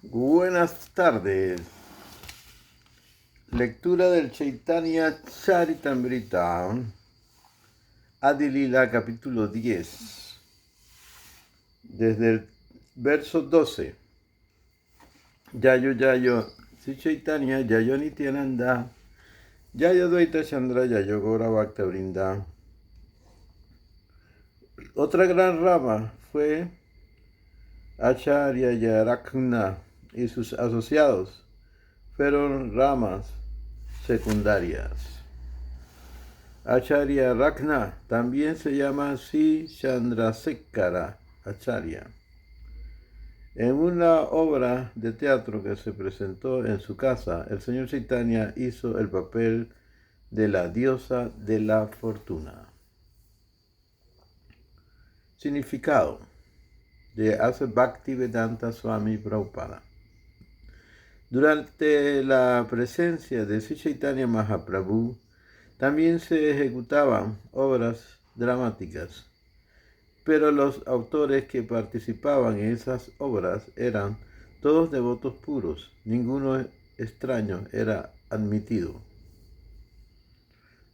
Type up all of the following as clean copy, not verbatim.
Buenas tardes. Lectura del Chaitanya Charitamrita, Adi Lila, capítulo 10, desde el verso 12. Yayo Yayo Sri Chaitanya, Yayo Nityananda, Yayo Dvaita Chandra, Yayo Gaura Bhakta Vrinda. Otra gran rama fue Acharya Yarakna y sus asociados. Fueron ramas secundarias. Acharya Rakna también se llama Sri Chandrasekhara Acharya. En una obra de teatro que se presentó en su casa, el señor Chaitanya hizo el papel de la diosa de la fortuna. Significado de Asa Bhaktivedanta Swami Prabhupada. Durante la presencia de Sri Chaitanya Mahaprabhu, también se ejecutaban obras dramáticas, pero los autores que participaban en esas obras eran todos devotos puros, ninguno extraño era admitido.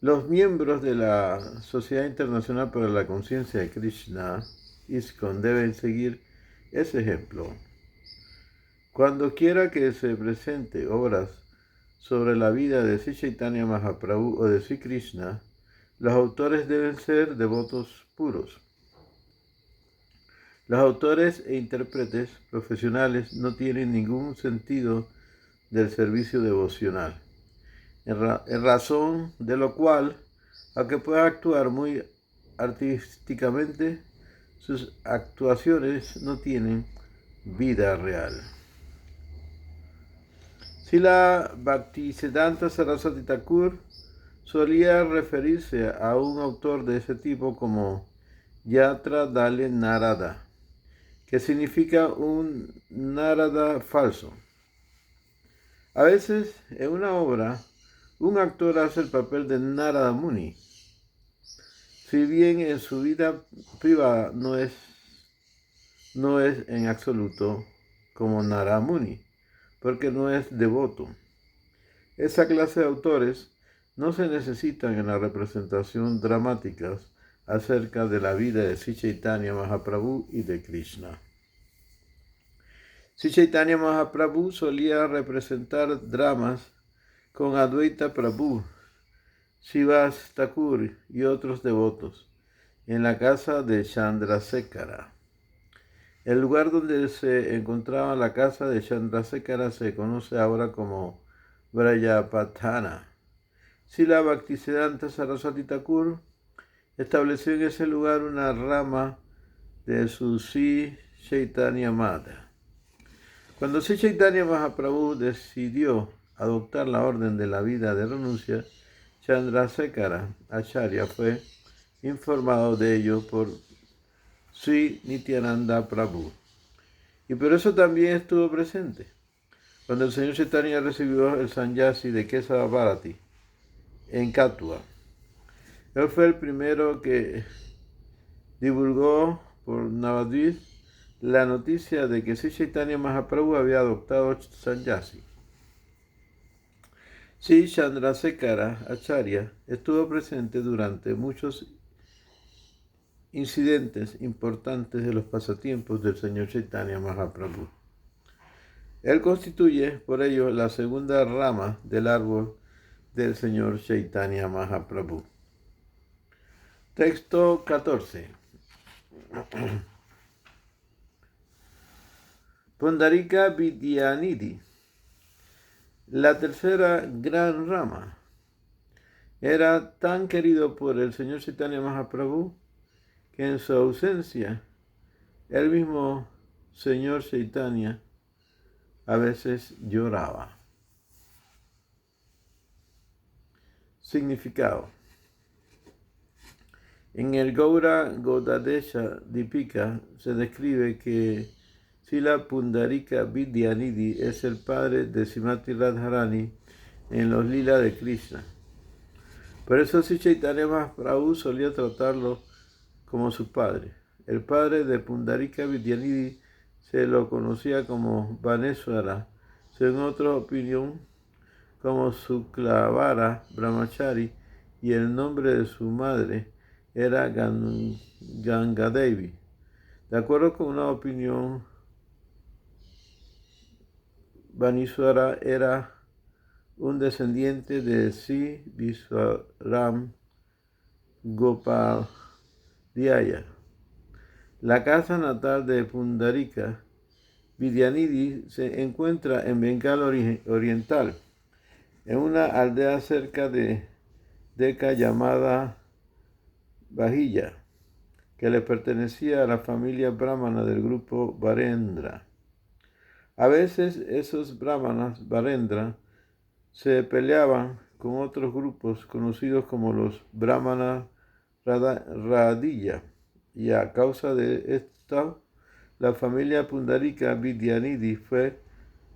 Los miembros de la Sociedad Internacional para la Conciencia de Krishna, ISKCON, deben seguir ese ejemplo. Cuando quiera que se presente obras sobre la vida de Sri Chaitanya Mahaprabhu o de Sri Krishna, los autores deben ser devotos puros. Los autores e intérpretes profesionales no tienen ningún sentido del servicio devocional, en razón de lo cual, aunque puedan actuar muy artísticamente, sus actuaciones no tienen vida real. Srila Bhaktisiddhanta Saraswati Thakur solía referirse a un autor de ese tipo como Yatra Dale Narada, que significa un Narada falso. A veces, en una obra, un actor hace el papel de Narada Muni, si bien en su vida privada no es en absoluto como Narada Muni, porque no es devoto. Esa clase de autores no se necesitan en la representación dramáticas acerca de la vida de Sri Chaitanya Mahaprabhu y de Krishna. Sri Chaitanya Mahaprabhu solía representar dramas con Advaita Prabhu, Srivas Thakur y otros devotos en la casa de Chandrasekhara. El lugar donde se encontraba la casa de Chandrasekhara se conoce ahora como Brajapatana. Srila Bhaktisiddhanta Saraswati Thakur estableció en ese lugar una rama de su Sri Chaitanya Mata. Cuando Sri Chaitanya Mahaprabhu decidió adoptar la orden de la vida de renuncia, Chandrasekhara Acharya fue informado de ello por Sri Nityananda Prabhu, y por eso también estuvo presente cuando el señor Chaitanya recibió el sannyasi de Kesava Bharati en Kathua. Él fue el primero que divulgó por Navadvip la noticia de que Sri Chaitanya Mahaprabhu había adoptado sannyasi. Sri Chandrasekhara Acharya estuvo presente durante muchos incidentes importantes de los pasatiempos del señor Chaitanya Mahaprabhu. Él constituye, por ello, la segunda rama del árbol del señor Chaitanya Mahaprabhu. Texto 14. Pundarika Vidyanidhi, la tercera gran rama, era tan querido por el señor Chaitanya Mahaprabhu que en su ausencia, el mismo señor Chaitanya a veces lloraba. Significado. En el Gaura Godadesha Dipika se describe que Srila Pundarika Vidyanidhi es el padre de Srimati Radharani en los Lila de Krishna. Por eso Sri Chaitanya Mahaprabhu solía tratarlo como su padre. El padre de Pundarika Vidyanidhi se lo conocía como Baneswara, según otra opinión como Suklavara Brahmachari, y el nombre de su madre era Gangadevi. De acuerdo con una opinión, Baneswara era un descendiente de Sri Viswaram Gopadhyaya. La casa natal de Pundarika Vidyanidhi se encuentra en Bengala Oriental, en una aldea cerca de Decca llamada Bahilla, que le pertenecía a la familia brahmana del grupo Varendra. A veces esos brahmanas Varendra se peleaban con otros grupos conocidos como los brahmanas Radilla, y a causa de esto la familia Pundarika Vidyanidhi fue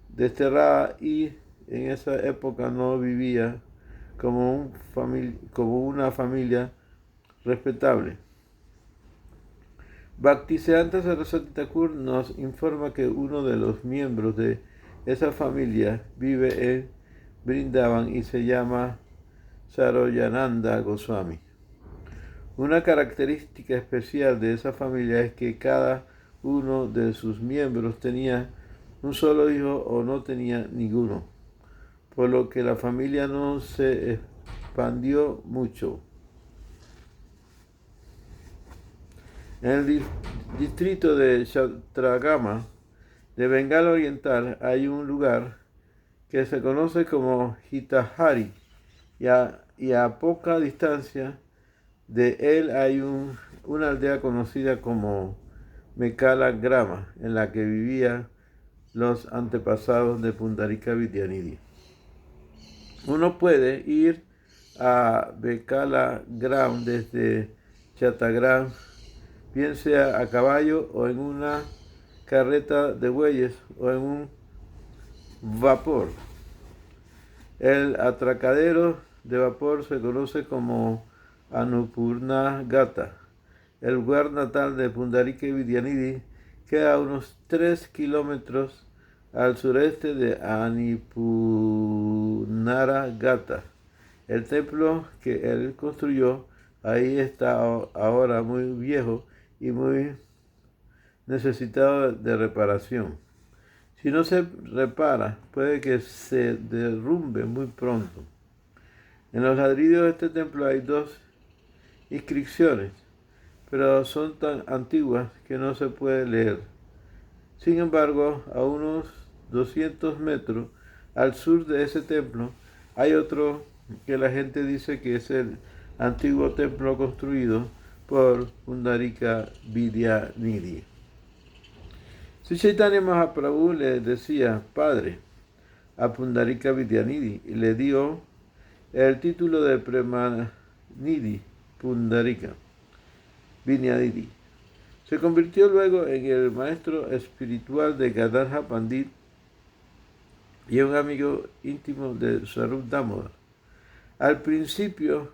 desterrada y en esa época no vivía como una familia respetable. Bhaktisiddhanta Saraswati Thakur nos informa que uno de los miembros de esa familia vive en Vrindavan y se llama Saroyananda Goswami. Una característica especial de esa familia es que cada uno de sus miembros tenía un solo hijo o no tenía ninguno, por lo que la familia no se expandió mucho. En el distrito de Chatragama de Bengala Oriental hay un lugar que se conoce como Hitahari, y a poca distancia de él hay una aldea conocida como Mekala Grama, en la que vivían los antepasados de Pundarika Vidyanidhi. Uno puede ir a Mekala Gram desde Chattogram, bien sea a caballo o en una carreta de bueyes o en un vapor. El atracadero de vapor se conoce como Annapurna Gata. El lugar natal de Pundarika Vidyanidhi queda a unos 3 kilómetros al sureste de Annapurna Gata. El templo que él construyó ahí está ahora muy viejo y muy necesitado de reparación. Si no se repara, puede que se derrumbe muy pronto. En los ladrillos de este templo hay 2 inscripciones, pero son tan antiguas que no se puede leer. Sin embargo, a unos 200 metros al sur de ese templo hay otro que la gente dice que es el antiguo templo construido por Pundarika Vidyanidhi. Sri Chaitanya Mahaprabhu le decía padre a Pundarika Vidyanidhi y le dio el título de Premanidhi Pundarika Vidyanidhi. Se convirtió luego en el maestro espiritual de Gadadhar Pandit y un amigo íntimo de Swarup Damodar. Al principio,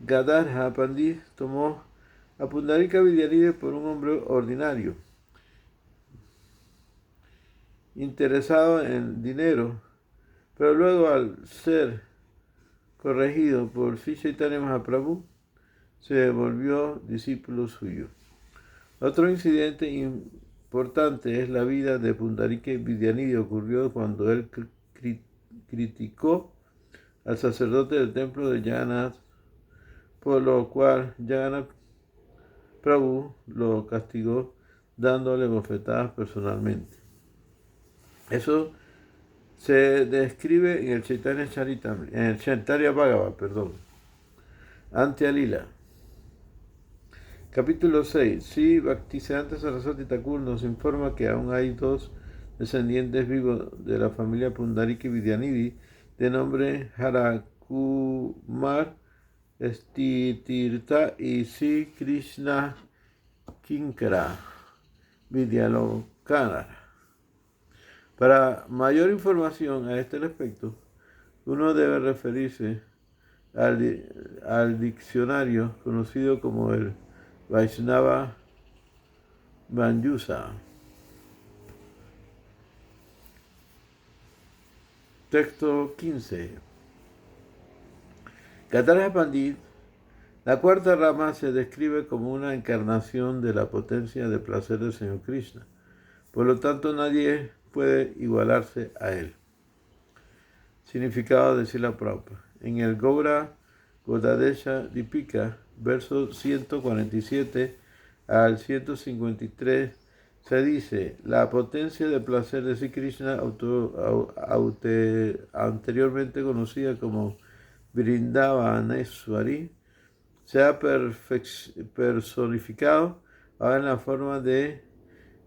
Gadadhar Pandit tomó a Pundarika Vidyanidhi por un hombre ordinario, interesado en dinero, pero luego, al ser corregido por Sri Chaitanya Mahaprabhu, se volvió discípulo suyo. Otro incidente importante es la vida de Pundarika Vidyanidhi. Ocurrió cuando él criticó al sacerdote del templo de Jagannath, por lo cual Jagannath Prabhu lo castigó dándole bofetadas personalmente. Eso se describe en el Chaitanya Charitamrita, en el Chaitanya Bhagavad, Antya Lila. Capítulo 6. Sri Bhaktisiddhanta Saraswati Thakur nos informa que aún hay 2 descendientes vivos de la familia Pundarika Vidyanidhi de nombre Harakumar Stitirtha y Sri Krishna Kinkara Vidyalokana. Para mayor información a este respecto, uno debe referirse al diccionario conocido como el Vaishnava Manjusa. Texto 15. Gandharva Pandit, la cuarta rama, se describe como una encarnación de la potencia de placer del Señor Krishna. Por lo tanto, nadie puede igualarse a él. Significado de Srila Prabhupada. En el Gaura Godadesha Dipika, versos 147 al 153, se dice: la potencia de placer de Sri Krishna, anteriormente conocida como Vrindavaneshwari, se ha personificado ahora en la forma de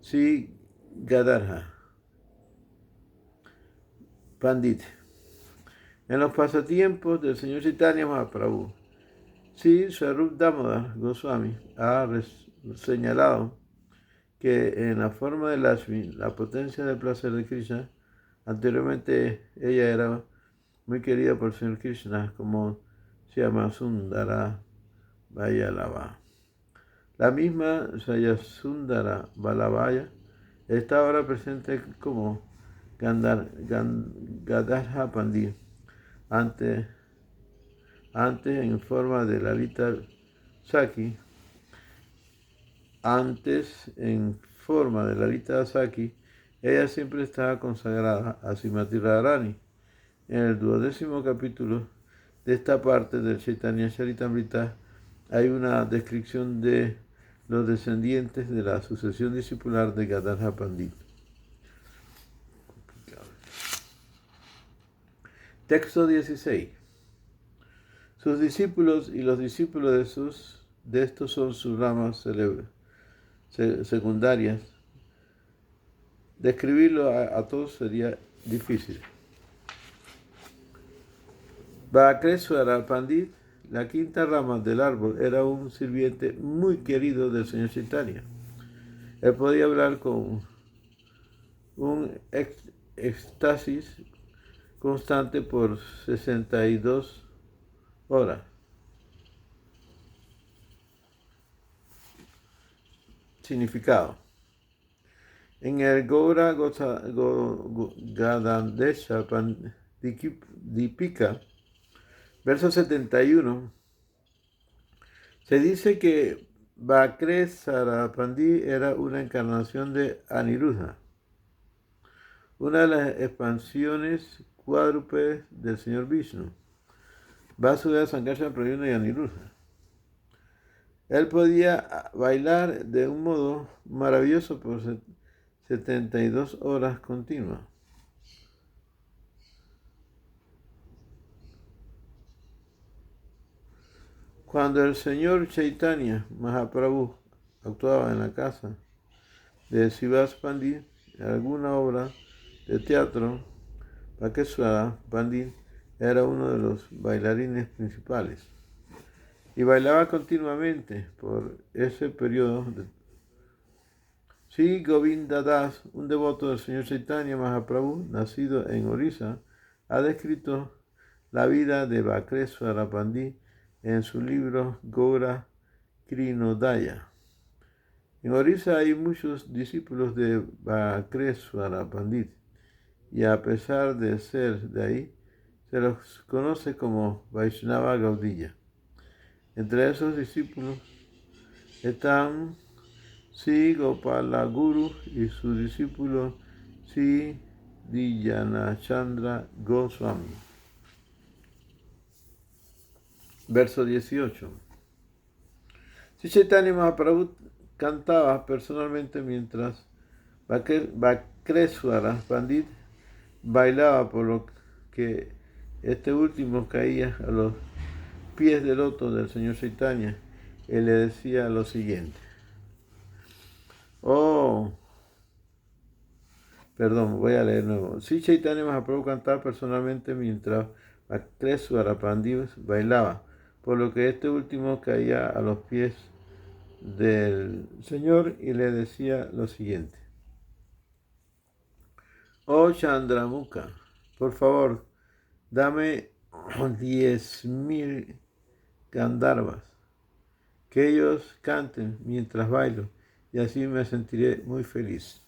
Sri Gadadhara Pandit. En los pasatiempos del señor Chaitanya Mahaprabhu, Sri Swarup Damodar Goswami ha señalado que en la forma de Lakshmi, la potencia del placer de Krishna, anteriormente ella era muy querida por el señor Krishna como se llama Sundara Vallabha. La misma Sundara Vallabha está ahora presente como Gadadhara Pandit, antes en forma de Lalita Saki. Antes, en forma de Lalita Saki, ella siempre estaba consagrada a Srimati Radharani. En el 12º capítulo de esta parte del Chaitanya Charitamrita hay una descripción de los descendientes de la sucesión discipular de Gadadhara Pandit. Texto 16. Sus discípulos y los discípulos de estos son sus ramas secundarias. Describirlo a todos sería difícil. Bhakreswara Pandit, la quinta rama del árbol, era un sirviente muy querido del señor Chaitanya. Él podía hablar con un éxtasis constante por 62 horas. Significado. En el Gaura Gadadesha Dipika, verso 71, se dice que Bhakreswara Pandit era una encarnación de Aniruddha, una de las expansiones cuádruples del señor Vishnu, Vasudeva, Sankarsana, Pradyumna y Aniruddha. Él podía bailar de un modo maravilloso por 72 horas continuas. Cuando el señor Chaitanya Mahaprabhu actuaba en la casa de Srivas Pandit, en alguna obra de teatro, Bhakreswara Pandit era uno de los bailarines principales y bailaba continuamente por ese periodo. Sri Govinda Das, un devoto del señor Chaitanya Mahaprabhu, nacido en Orissa, ha descrito la vida de Bhakreswara Pandit en su libro Gaura Krinodaya. En Orissa hay muchos discípulos de Bhakreswara Pandit y a pesar de ser de ahí, se los conoce como Vaishnava Gaudiya. Entre esos discípulos están Sri Gopalaguru y su discípulo Sri Dhyanachandra Goswami. Verso 18. Sri Chaitanya Mahaprabhu cantaba personalmente mientras Bhakreswara Pandit bailaba, por lo que este último caía a los pies del loto del señor Chaitanya y le decía lo siguiente. Voy a leer de nuevo. Sri Chaitanya Mahaprabhu cantaba personalmente mientras Bhakreswara Pandit bailaba, por lo que este último caía a los pies del Señor y le decía lo siguiente. Oh Chandramukha, por favor, dame 10,000 Gandharvas, que ellos canten mientras bailo, y así me sentiré muy feliz.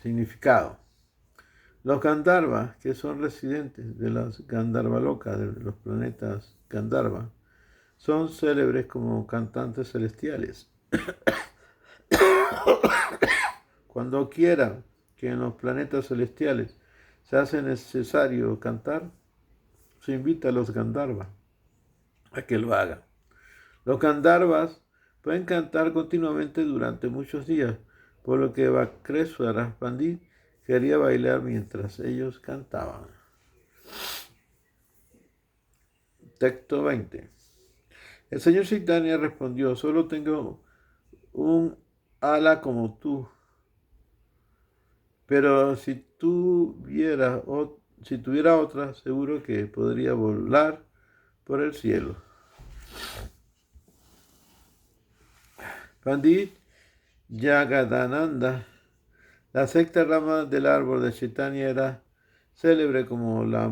Significado. Los Gandharvas, que son residentes de las Gandharvaloka, de los planetas Gandharva, son célebres como cantantes celestiales. Cuando quiera que en los planetas celestiales se hace necesario cantar, se invita a los Gandharvas a que lo hagan. Los Gandharvas pueden cantar continuamente durante muchos días, por lo que Vakreswara Pandit quería bailar mientras ellos cantaban. Texto 20. El señor Chaitanya respondió: solo tengo un ala como tú, pero si tuviera otra, seguro que podría volar por el cielo. Pandit Jagadananda, la sexta rama del árbol de Chaitanya, era célebre como la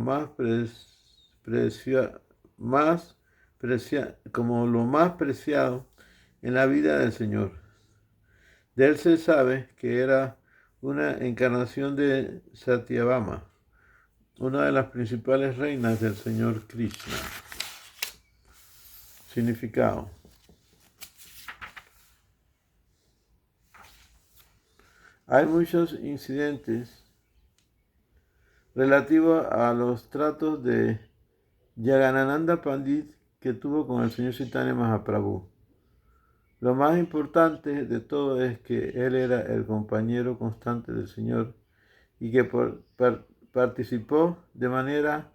como lo más preciado en la vida del Señor. De él se sabe que era una encarnación de Satyabhama, una de las principales reinas del Señor Krishna. Significado. Hay muchos incidentes relativos a los tratos de Jagadananda Pandit que tuvo con el señor Chaitanya Mahaprabhu. Lo más importante de todo es que él era el compañero constante del Señor y que participó de manera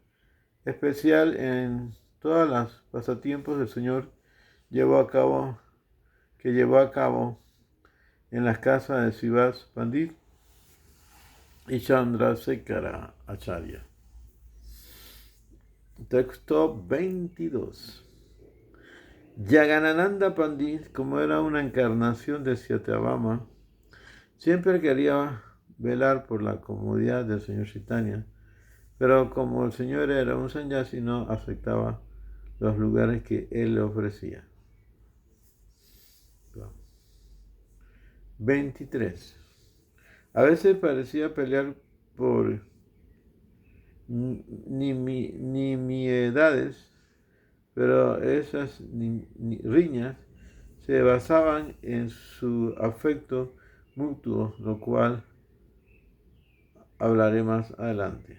especial en todas las pasatiempos del Señor que llevó a cabo en las casas de Srivas Pandit y Chandrasekhara Acharya. Texto 22. Jagadananda Pandit, como era una encarnación de Satyabhama, siempre quería velar por la comodidad del señor Chaitanya, pero como el señor era un sannyasi, no aceptaba los lugares que él le ofrecía. 23. A veces parecía pelear por nimiedades, pero esas riñas se basaban en su afecto mutuo, lo cual hablaré más adelante.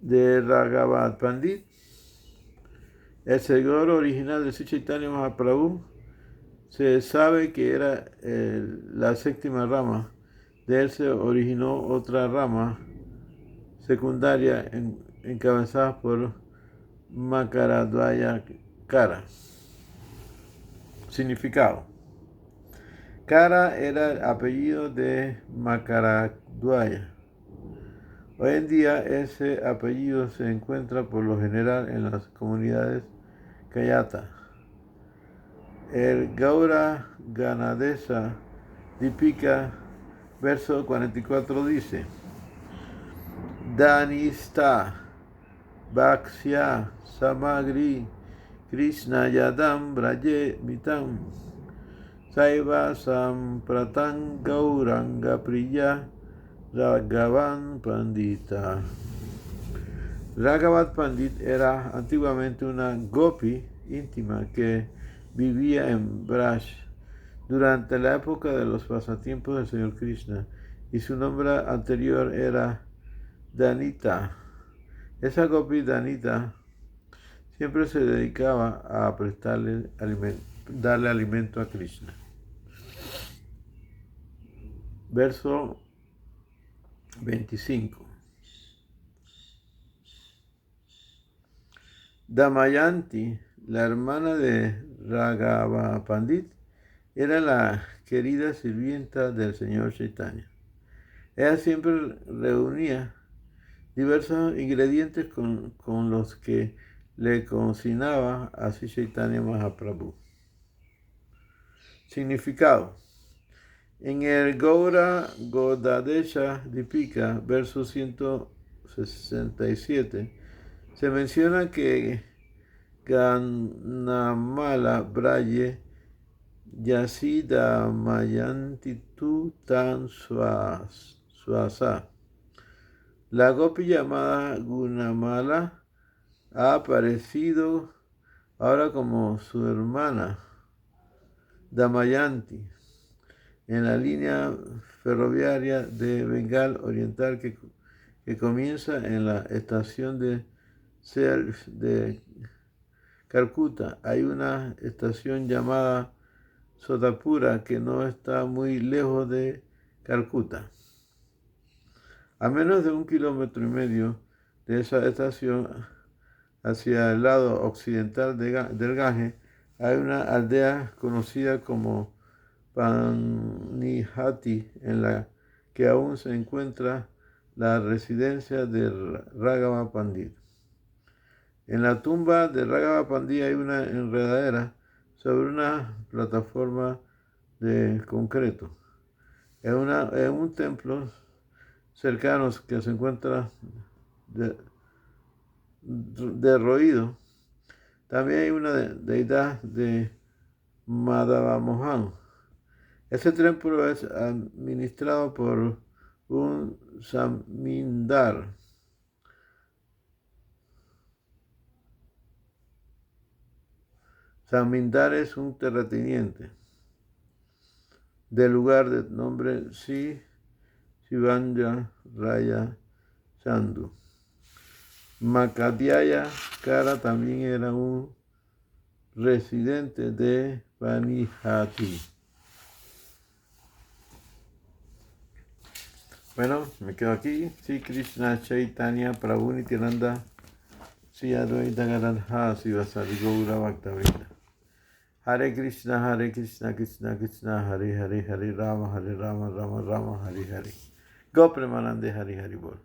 De Raghavat Pandit, el seguidor original de Sri Chaitanya Mahaprabhu, se sabe que era la séptima rama. De él se originó otra rama secundaria encabezada por Makaradvaya Kara. Significado. Kara era el apellido de Makaradvaya. Hoy en día ese apellido se encuentra por lo general en las comunidades Kayata. El Gaura Ganadesa Dipika, verso 44 dice: Danista Bhaksya Samagri Krishna Yadam Braje Mitam Saiva Sampratan Gauranga Priya Raghavan Pandita. Raghavat Pandit era antiguamente una gopi íntima que vivía en Braj durante la época de los pasatiempos del Señor Krishna, y su nombre anterior era Danita. Esa gopi Danita siempre se dedicaba a darle alimento a Krishna. Verso 25. Damayanti, la hermana de Raghava Pandit, era la querida sirvienta del señor Chaitanya. Ella siempre reunía diversos ingredientes con los que le cocinaba a Sri Chaitanya Mahaprabhu. Significado. En el Gaura Godadesha Dipika, verso 167, se menciona que Ganamala Braye Yasida Mayanti Tu Tan Swasa. La gopi llamada Gunamala ha aparecido ahora como su hermana Damayanti en la línea ferroviaria de Bengal Oriental que comienza en la estación de Calcuta. Hay una estación llamada Sodapura que no está muy lejos de Calcuta. A menos de 1,5 kilómetros de esa estación, hacia el lado occidental del Ganges, hay una aldea conocida como Panihati, en la que aún se encuentra la residencia de Raghava Pandit. En la tumba de Raghava Pandit hay una enredadera sobre una plataforma de concreto. En un templo cercano que se encuentra derruido, también hay una deidad de Madhava Mohan. Este templo es administrado por un zamindar. Zamindar es un terrateniente del lugar de nombre Shivanja Raya Chandu. Makadhyaya Kara también era un residente de Panihati. Bueno, me quedo aquí. Sí, Krishna Chaitanya Prabhu Nityananda Sri Advaita Gadadhara Sivasadi Gaura Bhaktavrinda. Hare Krishna, Krishna Krishna, Hare Hare, Hare Rama, Rama Rama, Hare Hare. Go Premanande, Hare Hare Bol.